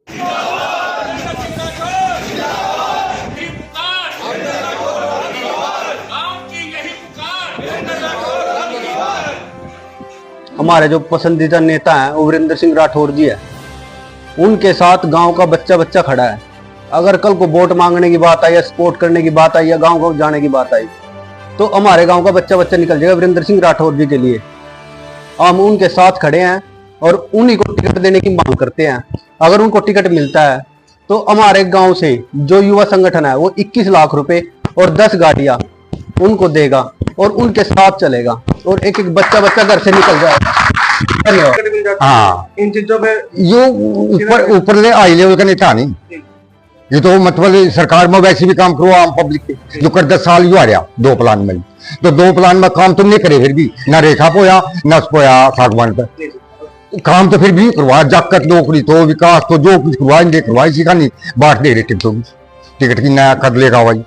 हमारे जो पसंदीदा नेता हैं वो वीरेंद्र सिंह राठौर जी है। उनके साथ गांव का बच्चा बच्चा खड़ा है। अगर कल को वोट मांगने की बात आई या सपोर्ट करने की बात आई या गांव को जाने की बात आई तो हमारे गांव का बच्चा बच्चा निकल जाएगा वीरेंद्र सिंह राठौर जी के लिए। हम उनके साथ खड़े हैं और उन्हीं को टिकट देने की मांग करते हैं। अगर उनको टिकट मिलता है तो हमारे गांव से जो युवा संगठन है वो 21 लाख रुपए और 10 गाड़ियां उनको देगा और उनके साथ चलेगा और एक एक बच्चा बच्चा घर से निकल जाएगा। हाँ, इन चीजों पे यो ऊपर ले हाई लेवल का नेता नहीं, ये तो मतलब सरकार में वैसे भी काम करो आम पब्लिक के जो कर 10 साल यू आ रहा 2 प्लान में, तो 2 प्लान में काम तुम नहीं करे, फिर भी ना रेखा पोया ना पोया सागवान पे काम तो फिर भी करवा जाकत नौकरी तो विकास तो जो कुछ करवाएंगे करवाई सीखा नहीं बांट दे रहे टिकट की नया कर लेगा भाई।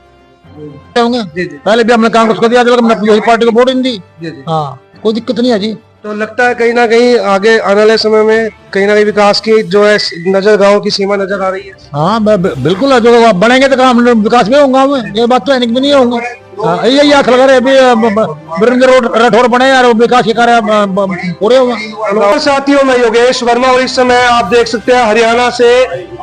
पहले भी हमने कांग्रेस को दिया यही पार्टी को वोट नहीं दी। हाँ, कोई दिक्कत नहीं है जी। तो लगता है कहीं ना कहीं आगे आने वाले समय में कहीं ना कहीं विकास की जो है नजर गांव की सीमा नजर आ रही है। हाँ बिल्कुल, जो बनेंगे तो काम विकास भी होगा, ये बात तो भी नहीं होगा। यही आख लगा रहे अभी वीरेंद्र राठौर बने यार विकास के कार्य पूरे होगा। साथियों, मैं योगेश वर्मा और इस समय आप देख सकते हैं हरियाणा से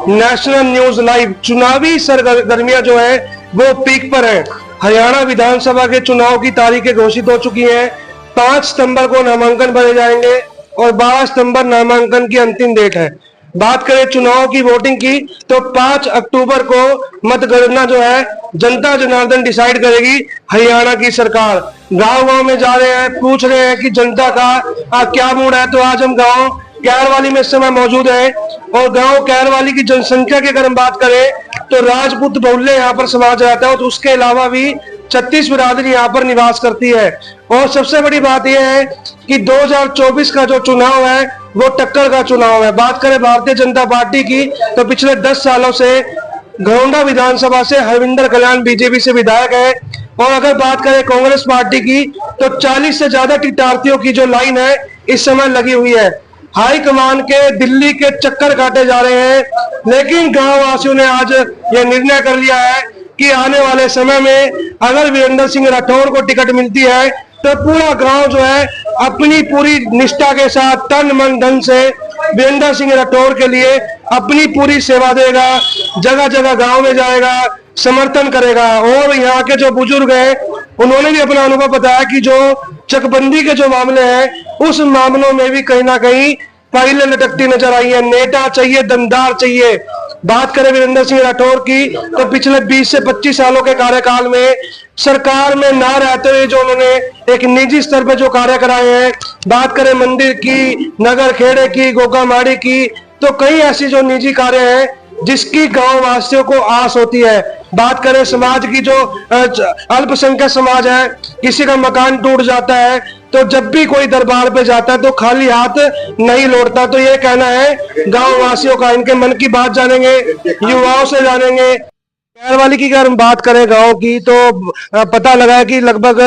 नेशनल न्यूज लाइव चुनावी सरगर्मियां जो है वो पीक पर है। हरियाणा विधानसभा के चुनाव की तारीखें घोषित हो चुकी हैं। 5 सितंबर को नामांकन भरे जाएंगे और 12 सितंबर नामांकन की अंतिम डेट है। बात करें चुनाव की वोटिंग की तो 5 अक्टूबर को मतगणना जो है जनता जनार्दन डिसाइड करेगी। हरियाणा की सरकार गांव गांव में जा रहे हैं, पूछ रहे हैं कि जनता का क्या मूड है। तो आज हम गांव कैरवाली में इस समय मौजूद है और गांव कैरवाली की जनसंख्या की अगर हम बात करें तो राजपूत बहुल्य यहाँ पर समाज रहता है, तो उसके अलावा भी 36 बिरादरी यहाँ पर निवास करती है। और सबसे बड़ी बात यह है कि 2024 का जो चुनाव है वो टक्कर का चुनाव है। बात करें भारतीय जनता पार्टी की तो पिछले 10 सालों से घरोंडा विधानसभा से हरविंदर कल्याण बीजेपी से विधायक है। और अगर बात करें कांग्रेस पार्टी की तो 40 से ज्यादा टिटार्थियों की जो लाइन है इस समय लगी हुई है। हाई कमान के दिल्ली के चक्कर काटे जा रहे हैं, लेकिन गांव वासियों ने आज यह निर्णय कर लिया है कि आने वाले समय में अगर वीरेंद्र सिंह राठौर को टिकट मिलती है तो पूरा गांव जो है अपनी पूरी निष्ठा के साथ तन मन धन से वीरेंद्र सिंह राठौर के लिए अपनी पूरी सेवा देगा, जगह जगह गांव में जाएगा, समर्थन करेगा। और यहाँ के जो बुजुर्ग हैं उन्होंने भी अपना अनुभव बताया कि जो चकबंदी के जो मामले हैं उस मामलों में भी कहीं ना कहीं फाइलें लटकती नजर आई है। नेता चाहिए, दमदार चाहिए। बात करें वीरेंद्र सिंह राठौर की तो पिछले 20 से 25 सालों के कार्यकाल में सरकार में ना रहते हुए जो उन्होंने एक निजी स्तर पर जो कार्य कराए हैं, बात करें मंदिर की, नगर खेड़े की, गोगामाड़ी की, तो कई ऐसी जो निजी कार्य हैं जिसकी गांव वासियों को आस होती है। बात करें समाज की, जो अल्पसंख्यक समाज है, किसी का मकान टूट जाता है तो जब भी कोई दरबार पे जाता है तो खाली हाथ नहीं लौटता। तो ये कहना है गांव वासियों का। इनके मन की बात जानेंगे, युवाओं से जानेंगे। कैरवाली की अगर हम बात करें गांव की तो पता लगा है कि लगभग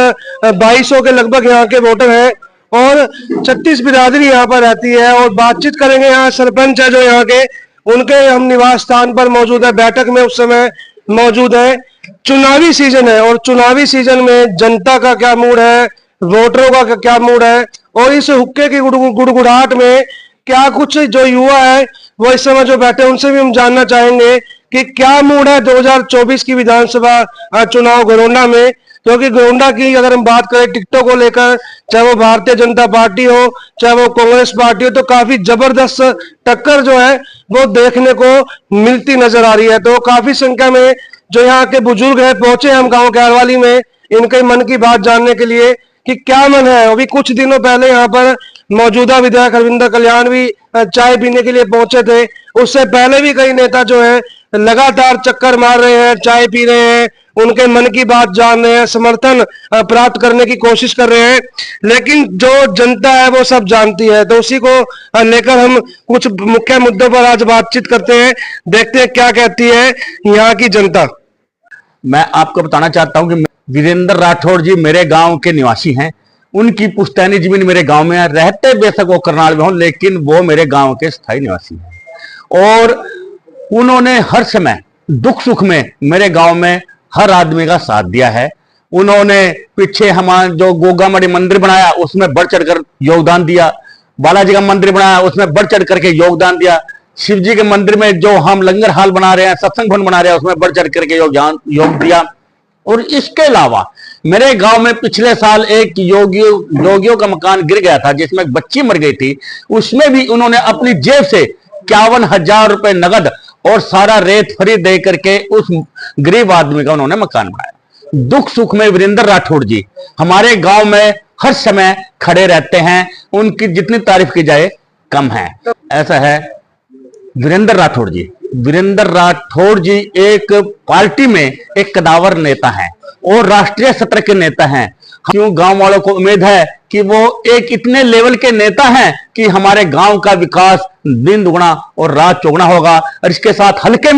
2200 के लगभग यहाँ के वोटर हैं और 36 बिरादरी यहाँ पर रहती है। और बातचीत करेंगे, यहाँ सरपंच है जो यहाँ के, उनके हम निवास स्थान पर मौजूद है, बैठक में उस समय मौजूद है। चुनावी सीजन है और चुनावी सीजन में जनता का क्या मूड है, वोटरों का क्या मूड है और इस हुक्के की गुड़गुड़ाहट में क्या कुछ जो युवा है वो इस समय जो बैठे उनसे भी हम जानना चाहेंगे कि क्या मूड है 2024 की विधानसभा चुनाव घरोंडा में। क्योंकि घरोंडा की अगर हम बात करें टिकटों को लेकर, चाहे वो भारतीय जनता पार्टी हो चाहे वो कांग्रेस पार्टी हो, तो काफी जबरदस्त टक्कर जो है वो देखने को मिलती नजर आ रही है। तो काफी संख्या में जो यहाँ के बुजुर्ग है पहुंचे हम गाँव कैरवाली में इनके मन की बात जानने के लिए कि क्या मन है। अभी कुछ दिनों पहले यहाँ पर मौजूदा विधायक हरविंदर कल्याण भी चाय पीने के लिए पहुंचे थे। उससे पहले भी कई नेता जो है लगातार चक्कर मार रहे हैं, चाय पी रहे हैं, उनके मन की बात जान रहे हैं, समर्थन प्राप्त करने की कोशिश कर रहे हैं। लेकिन जो जनता है वो सब जानती है। तो उसी को लेकर हम कुछ मुख्य मुद्दों पर आज बातचीत करते हैं, देखते हैं क्या कहती है यहाँ की जनता। मैं आपको बताना चाहता हूँ कि वीरेंद्र राठौर जी मेरे गांव के निवासी हैं। उनकी पुश्तैनी जमीन मेरे गांव में है, रहते बेशक वो करनाल में हो लेकिन वो मेरे गांव के स्थायी निवासी हैं। और उन्होंने हर समय दुख सुख में मेरे गांव में हर आदमी का साथ दिया है। उन्होंने पीछे हमारा जो गोगामड़ी मंदिर बनाया उसमें बढ़ चढ़कर योगदान दिया, बालाजी का मंदिर बनाया उसमें बढ़ चढ़ करके योगदान दिया, शिव जी के मंदिर में जो हम लंगर हाल बना रहे हैं, सत्संग भवन बना रहे हैं, उसमें बढ़ चढ़ करके योग दिया। और इसके अलावा मेरे गांव में पिछले साल एक योगियों का मकान गिर गया था जिसमें एक बच्ची मर गई थी, उसमें भी उन्होंने अपनी जेब से 51,000 रुपए नगद और सारा रेत फ्री दे करके उस गरीब आदमी का उन्होंने मकान बनाया। दुख सुख में वीरेंद्र राठौड़ जी हमारे गांव में हर समय खड़े रहते हैं, उनकी जितनी तारीफ की जाए कम है। ऐसा है वीरेंद्र राठौड़ जी। वीरेंद्र राठौड़ जी एक पार्टी में एक कदावर नेता हैं और राष्ट्रीय स्तर के नेता हैं। क्यों गांव वालों को उम्मीद है कि वो एक इतने लेवल के नेता हैं कि हमारे गांव का विकास दिन दुगना और रात चौगुना होगा। और इसके साथ हल्के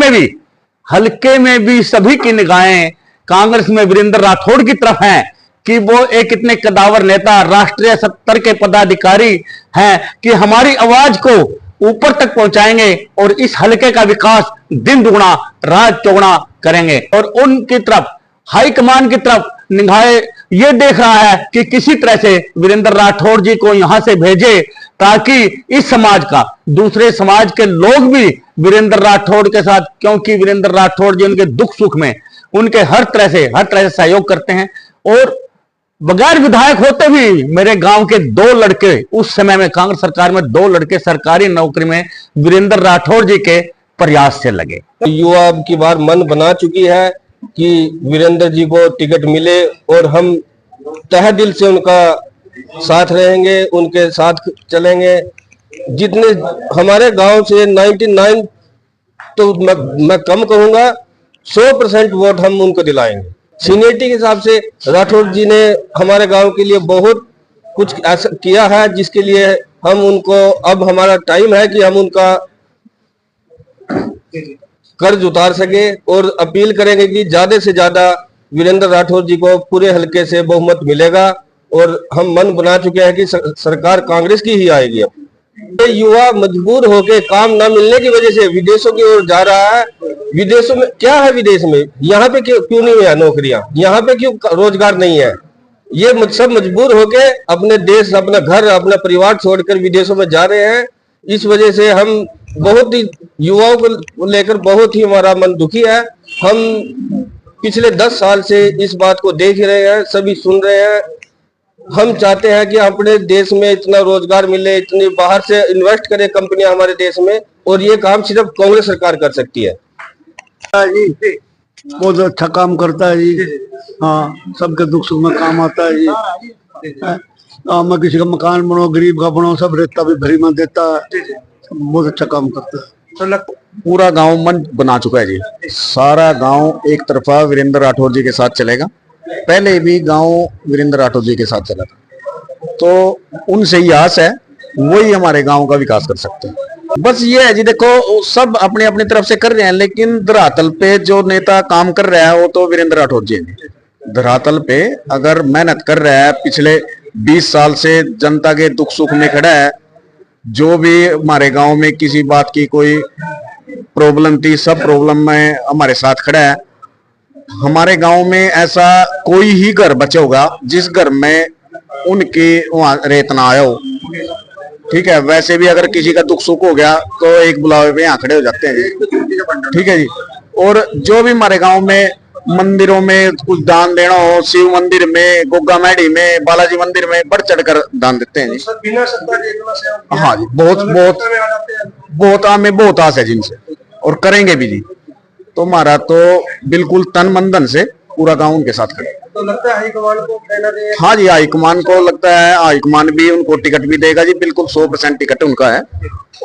में भी सभी की निगाहें कांग्रेस में वीरेंद्र राठौड़ की तरफ हैं कि वो एक इतने कदावर नेता, राष्ट्रीय स्तर के पदाधिकारी हैं कि हमारी आवाज को ऊपर तक पहुंचाएंगे और इस हलके का विकास दिन दुगना रात चौगुना करेंगे। और उनकी तरफ हाईकमान की तरफ निगाहें ये देख रहा है कि किसी तरह से वीरेंद्र राठौड़ जी को यहां से भेजे ताकि इस समाज का दूसरे समाज के लोग भी वीरेंद्र राठौड़ के साथ, क्योंकि वीरेंद्र राठौड़ जी उनके दुख सुख में उनके हर तरह से सहयोग करते हैं। और बगैर विधायक होते भी मेरे गांव के 2 लड़के, उस समय में कांग्रेस सरकार में 2 लड़के सरकारी नौकरी में वीरेंद्र राठौड़ जी के प्रयास से लगे। युवा अब की बार मन बना चुकी है कि वीरेंद्र जी को टिकट मिले और हम तहे दिल से उनका साथ रहेंगे, उनके साथ चलेंगे। जितने हमारे गांव से 99 तो मैं कम कहूंगा 100% वोट हम उनको दिलाएंगे। सीनियरिटी के हिसाब से राठौड़ जी ने हमारे गांव के लिए बहुत कुछ ऐसा किया है जिसके लिए हम उनको, अब हमारा टाइम है कि हम उनका कर्ज उतार सके और अपील करेंगे कि ज्यादा से ज्यादा वीरेंद्र राठौड़ जी को पूरे हलके से बहुमत मिलेगा। और हम मन बना चुके हैं कि सरकार कांग्रेस की ही आएगी। अब ये युवा मजबूर होके काम ना मिलने की वजह से विदेशों की ओर जा रहा है। विदेशों में क्या है, विदेश में यहाँ पे क्यों नहीं है नौकरियां, यहाँ पे क्यों रोजगार नहीं है? ये सब मजबूर होके अपने देश, अपना घर, अपना परिवार छोड़कर विदेशों में जा रहे हैं। इस वजह से हम बहुत ही युवाओं को लेकर बहुत ही हमारा मन दुखी है। हम पिछले 10 साल से इस बात को देख ही रहे हैं, सभी सुन रहे हैं। हम चाहते हैं कि अपने देश में इतना रोजगार मिले, इतनी बाहर से इन्वेस्ट करें कंपनियां हमारे देश में, और ये काम सिर्फ कांग्रेस सरकार कर सकती है। जी बहुत अच्छा काम करता है जी। हाँ, सबके दुख सुख में काम आता है जी। मैं किसी का मकान बनो, गरीब का बनो, सब रेता भी भरी में देता है। बहुत अच्छा काम करता है। पूरा गांव मन बना चुका है जी। सारा गांव एक तरफा वीरेंद्र राठौड़ जी के साथ चलेगा। पहले भी गांव वीरेंद्र राठौड़ जी के साथ चला था, तो उनसे ही आस है वही हमारे गांव का विकास कर सकते हैं। बस ये है जी, देखो सब अपनी अपनी तरफ से कर रहे हैं, लेकिन धरातल पे जो नेता काम कर रहा है वो तो वीरेंद्र राठौड़ जी है। धरातल पे अगर मेहनत कर रहा है, पिछले 20 साल से जनता के दुख सुख में खड़ा है। जो भी हमारे गांव में किसी बात की कोई प्रॉब्लम थी, सब प्रॉब्लम में हमारे साथ खड़ा है। हमारे गांव में ऐसा कोई ही घर बचा होगा जिस घर में उनके वहां रेत ना आया हो। ठीक है, वैसे भी अगर किसी का दुख सुख हो गया तो एक बुलावे पे यहाँ खड़े हो जाते हैं जी। ठीक है जी। और जो भी हमारे गांव में मंदिरों में कुछ दान देना हो, शिव मंदिर में, गोगा मैडी में, बालाजी मंदिर में बढ़ चढ़कर दान देते हैं जी। हाँ जी, बहुत हमें बहुत आस है जिनसे, और करेंगे भी जी। तो हमारा तो बिल्कुल तन मन धन से पूरा गांव उनके साथ खड़े। तो लगता है हाईकमान को कहना चाहिए। हाँ जी, हाईकमान को लगता है, हाईकमान भी उनको टिकट भी देगा जी। बिल्कुल 100% टिकट उनका है।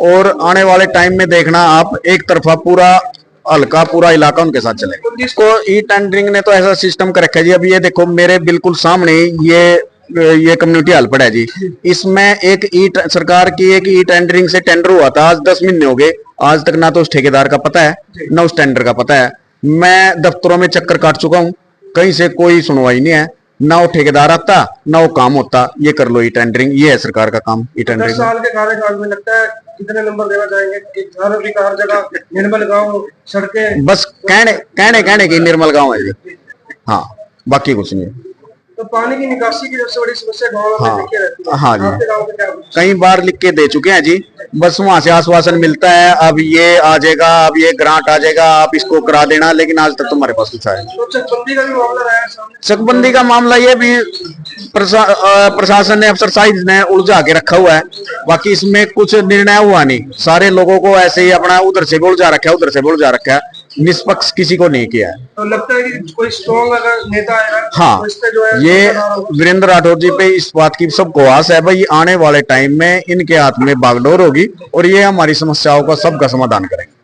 और आने वाले टाइम में देखना आप, एक तरफा पूरा हल्का, पूरा इलाका उनके साथ चलेगा। इसको ई टेंडरिंग ने तो ऐसा सिस्टम कर रखा है जी। अब ये देखो मेरे बिल्कुल सामने ये कम्युनिटी हॉल पड़ा है जी। इसमें एक सरकार की एक ई टेंडरिंग से टेंडर हुआ था। आज 10 महीने हो गए, आज तक ना तो उस ठेकेदार का पता है ना उस टेंडर का पता है। मैं दफ्तरों में चक्कर काट चुका हूँ, कहीं से कोई सुनवाई नहीं है। ना वो ठेकेदार आता ना वो काम होता। ये कर लो, ये टेंडरिंग, ये है सरकार का काम, ये 10 टेंडरिंग। साल के कार्यकाल में लगता है कितने नंबर देना चाहेंगे कि हर जगह निर्मल गांव, सड़कें? बस कहने की निर्मल गांव है जी, हाँ, बाकी कुछ नहीं। तो पानी की निकासी की सबसे बड़ी समस्या गाँव में हाँ, देखी रहती है। हाँ जी। आपके गाँव में क्या है? कई बार लिख के दे चुके हैं जी, बस वहां से आश्वासन मिलता है, अब ये आ जाएगा, अब ये ग्रांट आ जाएगा, आप इसको करा देना, लेकिन आज तक तो हमारे पास कुछ आया नहीं। तो चकबंदी का भी मामला रहा है सामने। चकबंदी का मामला ये भी प्रशासन ने, अफसरसाइज ने उलझा के रखा हुआ है, बाकी इसमें कुछ निर्णय हुआ नहीं। सारे लोगों को ऐसे ही अपना उधर से भी उलझा रखा है, उधर से भी उलझा रखा है, निष्पक्ष किसी को नहीं किया है। तो लगता है कि कोई स्ट्रॉन्ग अगर नेता आएगा हाँ, तो इस पे जो है ये वीरेंद्र राठौर जी पे इस बात की सबको आस है भाई, आने वाले टाइम में इनके हाथ में बागडोर होगी और ये हमारी समस्याओं का सबका समाधान करेंगे।